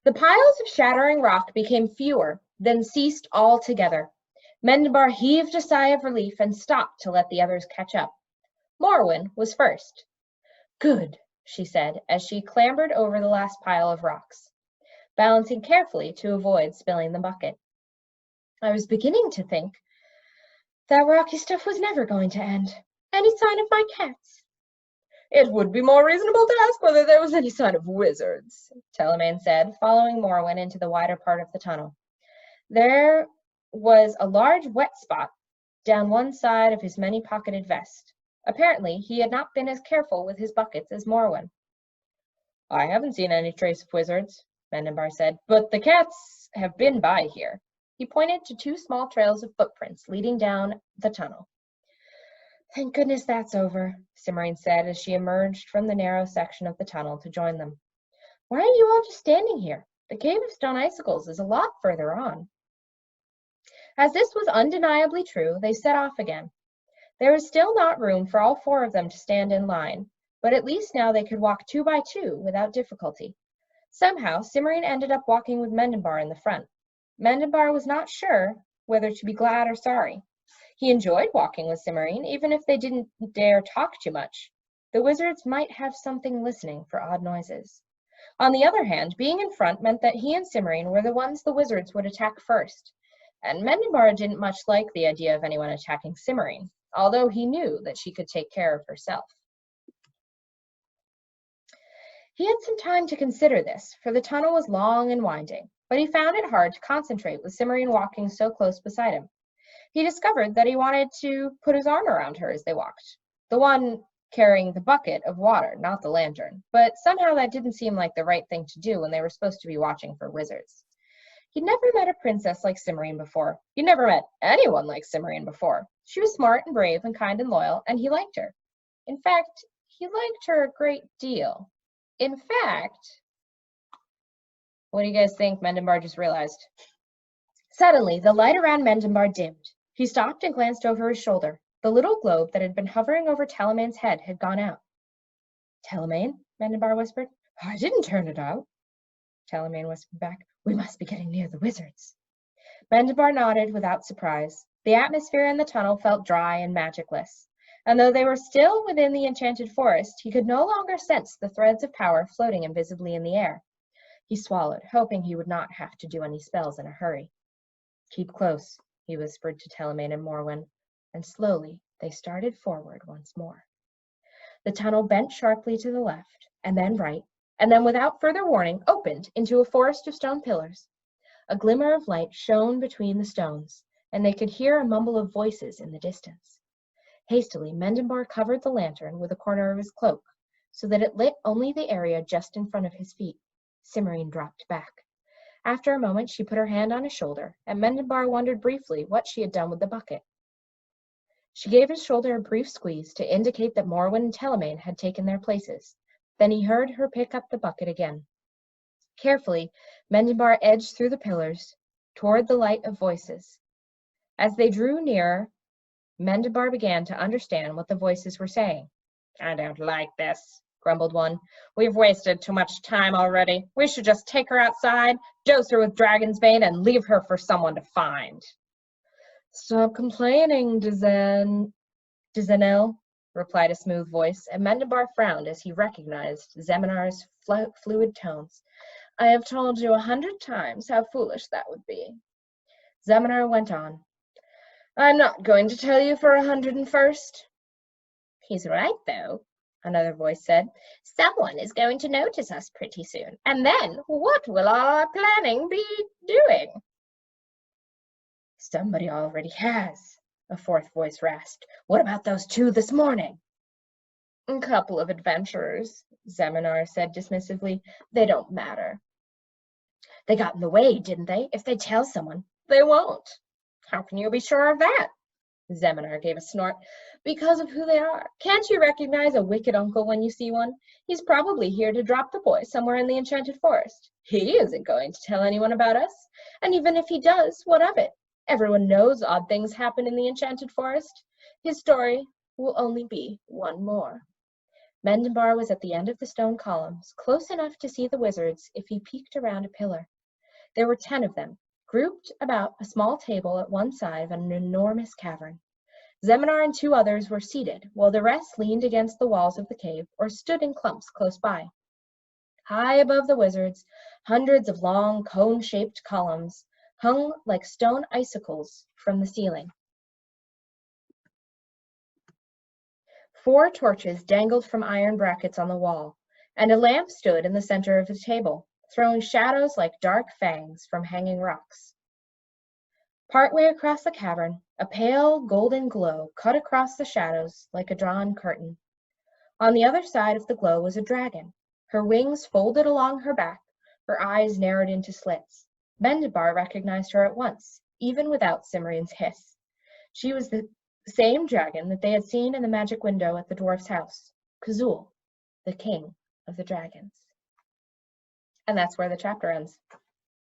The piles of shattering rock became fewer, then ceased altogether. Mendenbar heaved a sigh of relief and stopped to let the others catch up. Morwen was first. Good, she said, as she clambered over the last pile of rocks, balancing carefully to avoid spilling the bucket. I was beginning to think that rocky stuff was never going to end. Any sign of my cats? It would be more reasonable to ask whether there was any sign of wizards, Telemaine said, following Morwen into the wider part of the tunnel. There was a large wet spot down one side of his many-pocketed vest. Apparently, he had not been as careful with his buckets as Morwen. I haven't seen any trace of wizards, Mendenbar said, but the cats have been by here. He pointed to 2 small trails of footprints leading down the tunnel. Thank goodness that's over, Cimmerian said as she emerged from the narrow section of the tunnel to join them. Why are you all just standing here? The Cave of Stone Icicles is a lot further on. As this was undeniably true, they set off again. There was still not room for all 4 of them to stand in line, but at least now they could walk 2 by 2 without difficulty. Somehow, Cimmerian ended up walking with Mendenbar in the front. Mendenbar was not sure whether to be glad or sorry. He enjoyed walking with Cimmerian, even if they didn't dare talk too much. The wizards might have something listening for odd noises. On the other hand, being in front meant that he and Cimmerian were the ones the wizards would attack first, and Mendenbar didn't much like the idea of anyone attacking Cimmerian, although he knew that she could take care of herself. He had some time to consider this, for the tunnel was long and winding, but he found it hard to concentrate with Cimmerian walking so close beside him. He discovered that he wanted to put his arm around her as they walked, the one carrying the bucket of water, not the lantern, but somehow that didn't seem like the right thing to do when they were supposed to be watching for wizards. He'd never met a princess like Cimmerian before. He'd never met anyone like Cimmerian before. She was smart and brave and kind and loyal, and he liked her. In fact, he liked her a great deal. In fact, what do you guys think Mendenbar just realized? Suddenly, the light around Mendenbar dimmed. He stopped and glanced over his shoulder. The little globe that had been hovering over Telemaine's head had gone out. Telemaine, Mendenbar whispered. I didn't turn it out. Telemaine whispered back. We must be getting near the wizards. Mendenbar nodded without surprise. The atmosphere in the tunnel felt dry and magicless, and though they were still within the enchanted forest, he could no longer sense the threads of power floating invisibly in the air. He swallowed, hoping he would not have to do any spells in a hurry. Keep close, he whispered to Telemaine and Morwen, and slowly they started forward once more. The tunnel bent sharply to the left, and then right, and then without further warning opened into a forest of stone pillars. A glimmer of light shone between the stones, and they could hear a mumble of voices in the distance. Hastily, Mendenbar covered the lantern with a corner of his cloak, so that it lit only the area just in front of his feet. Cimmerian dropped back. After a moment, she put her hand on his shoulder, and Mendenbar wondered briefly what she had done with the bucket. She gave his shoulder a brief squeeze to indicate that Morwen and Telemaine had taken their places. Then he heard her pick up the bucket again. Carefully, Mendenbar edged through the pillars toward the light of voices. As they drew nearer, Mendenbar began to understand what the voices were saying. I don't like this, grumbled one. We've wasted too much time already. We should just take her outside, dose her with dragon's bane, and leave her for someone to find. Stop complaining, Dizenel, replied a smooth voice, and Mendenbar frowned as he recognized Zeminar's fluid tones. I have told you 100 times how foolish that would be. Zeminar went on. I'm not going to tell you for 101st. He's right, though, another voice said. Someone is going to notice us pretty soon, and then what will all our planning be doing? Somebody already has, a fourth voice rasped. What about those 2 this morning? A couple of adventurers, Zeminar said dismissively. They don't matter. They got in the way, didn't they? If they tell someone, they won't. How can you be sure of that? Zeminar gave a snort. Because of who they are. Can't you recognize a wicked uncle when you see one? He's probably here to drop the boy somewhere in the enchanted forest. He isn't going to tell anyone about us. And even if he does, what of it? Everyone knows odd things happen in the enchanted forest. His story will only be one more. Mendenbar was at the end of the stone columns, close enough to see the wizards if he peeked around a pillar. There were 10 of them, grouped about a small table at one side of an enormous cavern. Zeminar and 2 others were seated, while the rest leaned against the walls of the cave or stood in clumps close by. High above the wizards, hundreds of long, cone-shaped columns hung like stone icicles from the ceiling. 4 torches dangled from iron brackets on the wall, and a lamp stood in the center of the table, throwing shadows like dark fangs from hanging rocks. Partway across the cavern, a pale golden glow cut across the shadows like a drawn curtain. On the other side of the glow was a dragon, her wings folded along her back, her eyes narrowed into slits. Mendenbar recognized her at once, even without Simrian's hiss. She was the same dragon that they had seen in the magic window at the dwarf's house, Kazul, the king of the dragons. And that's where the chapter ends.